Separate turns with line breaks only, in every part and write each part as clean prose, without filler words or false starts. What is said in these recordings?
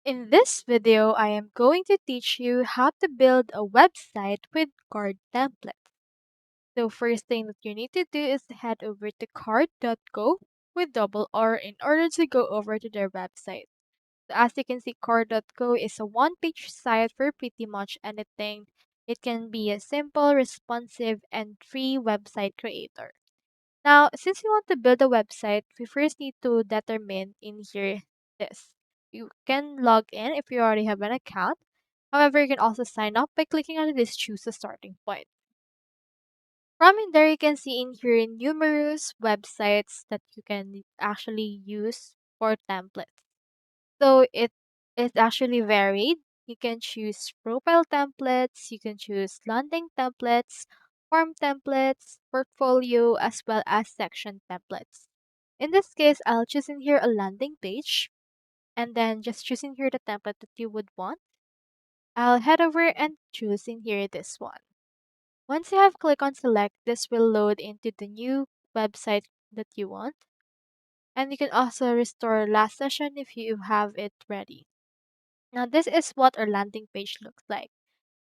In this video, I am going to teach you how to build a website with card templates. So first thing that you need to do is head over to card.co with double R in order to go over to their website. So as you can see, card.co is a one-page site for pretty much anything. It can be a simple, responsive, and free website creator. Now, since you want to build a website, we first need to determine in here this. You can log in if you already have an account. However, you can also sign up by clicking on this choose a starting point. From in there, you can see in here numerous websites that you can actually use for templates. So it is actually varied. You can choose profile templates, you can choose landing templates, form templates, portfolio, as well as section templates. In this case, I'll choose in here a landing page and then just choose in here the template that you would want. I'll head over and choose in here this one. Once you have clicked on select, this will load into the new website that you want. And you can also restore last session if you have it ready. Now this is what our landing page looks like.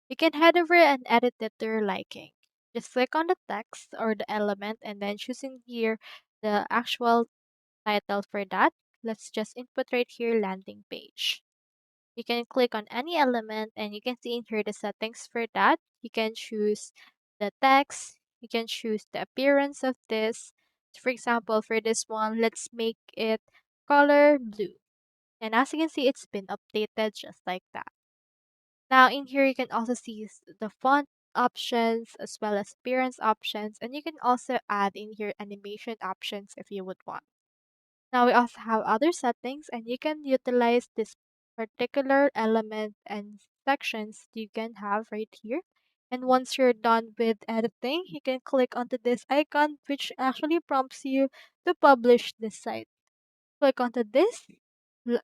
You can head over and edit it to your liking. Just click on the text or the element and then choosing here the actual title for that. Let's just input right here landing page. You can click on any element and you can see in here the settings for that. You can choose the text. You can choose the appearance of this. For example, for this one, let's make it color blue. And as you can see, it's been updated just like that. Now in here you can also see the font options as well as appearance options, and you can also add in here animation options if you would want. Now we also have other settings and you can utilize this particular element and sections you can have right here. And once you're done with editing, you can click onto this icon which actually prompts you to publish this site. Click onto this,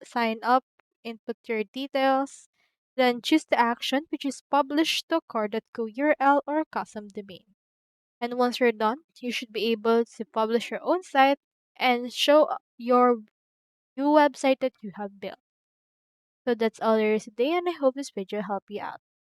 sign up, input your details, then choose the action which is publish to car.co URL or custom domain. And once you're done, you should be able to publish your own site and show your new website that you have built. So that's all there is today, and I hope this video helped you out.